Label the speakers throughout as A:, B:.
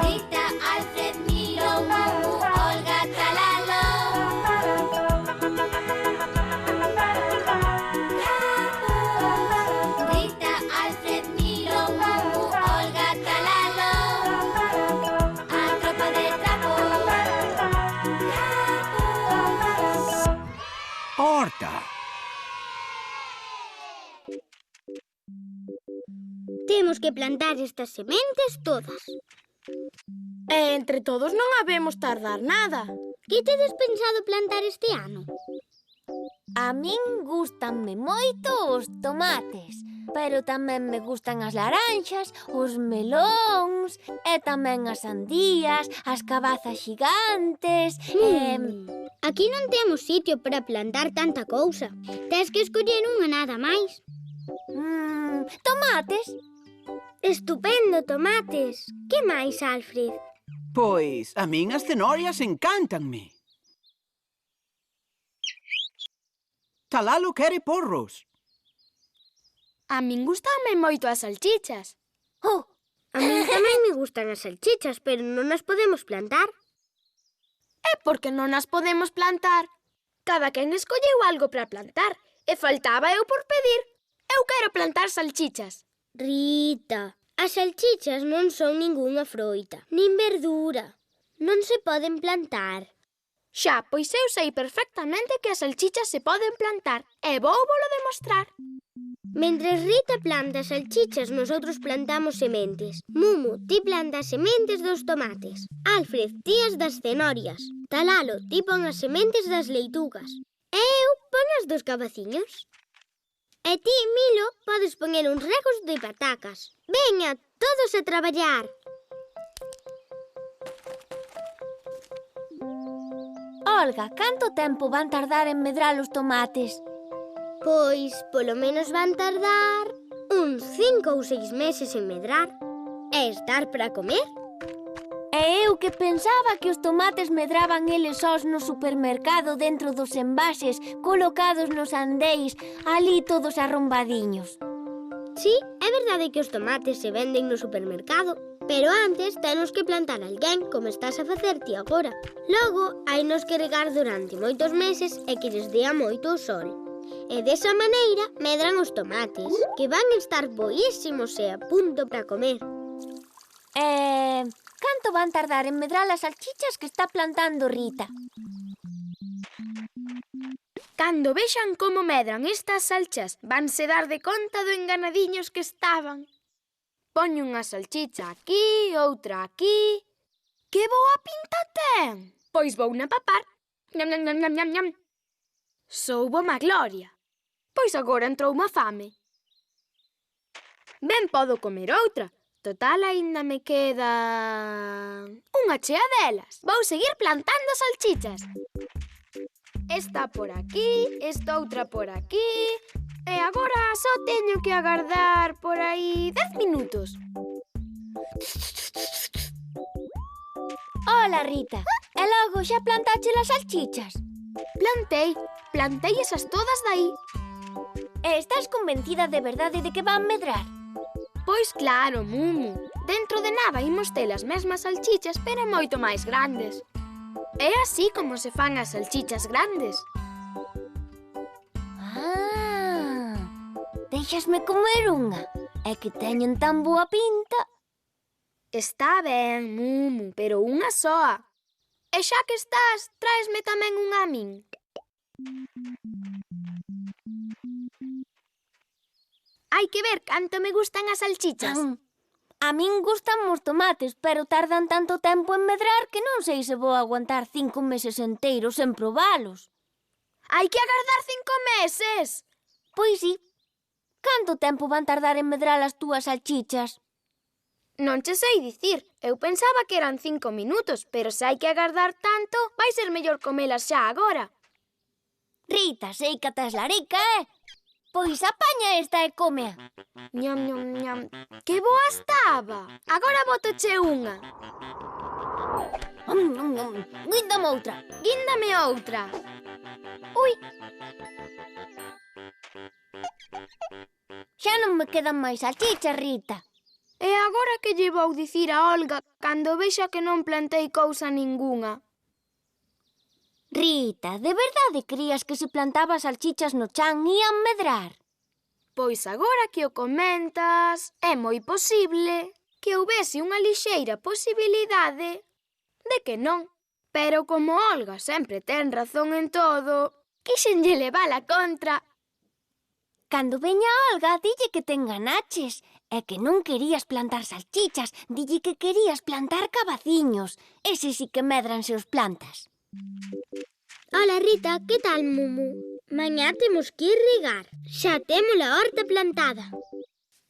A: Rita, Alfred, Milo, Mumu, Olga, Talalo. Rita, Alfred, Milo, Mumu, Olga, Talalo. A tropa de trapo.
B: Horta!
C: Temos que plantar estas sementes todas.
D: E entre todos non habemos tardar nada.
C: Que tedes pensado plantar este ano?
E: A min gústanme moito os tomates, pero tamén me gustan as laranxas, os melóns e tamén as sandías, as cabazas xigantes
C: Aquí non temos sitio para plantar tanta cousa. Tes que escoller unha nada máis.
E: Tomates.
C: Estupendo, tomates. Que máis, Alfred?
B: Pois, a min as cenorias encántanme. Talalo quere porros.
D: A min gustanme moito as salchichas.
E: Oh,
C: A min tamén me gustan as salchichas, pero non as podemos plantar.
D: É porque non as podemos plantar. Cada quen escolleu algo para plantar e faltaba eu por pedir. Eu quero plantar salchichas.
C: Rita, as salchichas non son ningunha froita, nin verdura. Non se poden plantar.
D: Xa, pois eu sei perfectamente que as salchichas se poden plantar e vóuvolo demostrar.
C: Mentres Rita planta as salchichas, nosotros plantamos sementes. Mumu, ti plantas sementes dos tomates. Alfred, ti as das cenorias. Talalo, ti pon as sementes das leitugas. E eu pon as dos cabaciños. E ti, Milo, podes poñer uns regos de patacas. Veña, todos a traballar.
E: Olga, canto tempo van tardar en medrar os tomates?
C: Pois, polo menos van tardar uns 5 ou 6 meses en medrar. E estar para comer.
E: E eu que pensaba que os tomates medraban eles sós no supermercado dentro dos envases, colocados nos andeis, ali todos arrombadiños.
C: Sí, é verdade que os tomates se venden no supermercado, pero antes tenos que plantar alguén, como estás a facer ti agora. Logo, hainos que regar durante moitos meses e que lles dea moito o sol. E desa maneira medran os tomates, que van estar boísimos e a punto para comer.
E: Canto van tardar en medrar as salchichas que está plantando Rita?
D: Cando vexan como medran estas salchas, vanse dar de conta do enganadiños que estaban. Poño unha salchicha aquí, outra aquí. Que boa pinta ten! Pois vou na papar. Ñam, ñam, ñam, ñam, ñam, ñam. Soubo má gloria. Pois agora entrou má fame. Ben podo comer outra. Total, aínda me queda unha chea delas. Vou seguir plantando salchichas. Esta por aquí, esta outra por aquí. E agora só teño que agardar por aí 10 minutos.
E: Ola, Rita. E logo xa plantache as salchichas?
D: Plantei esas todas dai.
E: E estás convencida de verdade de que van medrar?
D: Pois claro, Mumu. Dentro de nada imos ter as mesmas salchichas, pero moito máis grandes. É así como se fan as salchichas grandes.
E: Déixasme comer unha. É que teñen tan boa pinta.
D: Está ben, Mumu, pero unha soa. E xa que estás, tráesme tamén unha a min. Hai que ver canto me gustan as salchichas.
E: A min gustan os tomates, pero tardan tanto tempo en medrar que non sei se vou aguantar 5 meses enteiros sen probalos.
D: Hai que agardar 5 meses.
E: Pois sí. Canto tempo van tardar en medrar as túas salchichas?
D: Non che sei dicir. Eu pensaba que eran 5 minutos, pero se hai que agardar tanto, vai ser mellor comelas xa agora.
E: Rita, sei que tes larica, Pois apaña esta e cómea.
D: Ñam, ñam, ñam. Que boa estaba. Agora bótoche unha.
E: Guíndame outra.
D: Guíndame outra. Ui,
E: Xa non me quedan máis salchichas, Rita.
D: e agora que lle vou dicir a Olga cando vexa que non plantei cousa ningunha?
E: Rita, de verdade crías que se plantaba salchichas no chan ían medrar?
D: Pois agora que o comentas, é moi posible que houbese unha lixeira posibilidade de que non. Pero como Olga sempre ten razón en todo, quixenlle levar a contra.
E: Cando veña Olga, dille que te enganaches e que non querías plantar salchichas, dille que querías plantar cabaciños. Ese sí que medran se os plantas.
C: Ola, Rita, que tal, Mumu? Mañá temos que ir regar. Xa temos a horta plantada.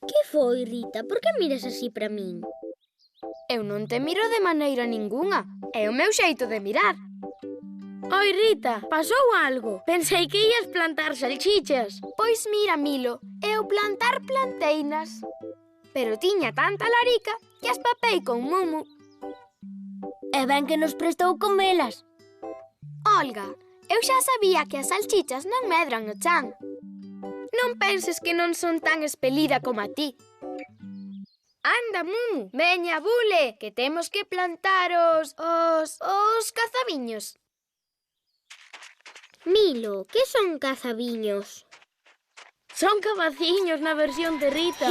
C: Que foi, Rita? Por que miras así para min?
D: Eu non te miro de maneira ningunha. É o meu xeito de mirar.
F: Oi, Rita, pasou algo. Pensei que ías plantar salchichas.
D: Pois mira, Milo, eu plantar planteinas. Pero tiña tanta larica que as papei con Mumu.
E: E ben que nos prestou comelas.
D: Olga, eu xa sabía que as salchichas non medran no chan. Non penses que non son tan espelida como a ti. Anda, Mumu, veña, bule, que temos que plantar os cazabiños.
C: Milo, que son cazabiños?
F: Son cabaciños na versión de Rita.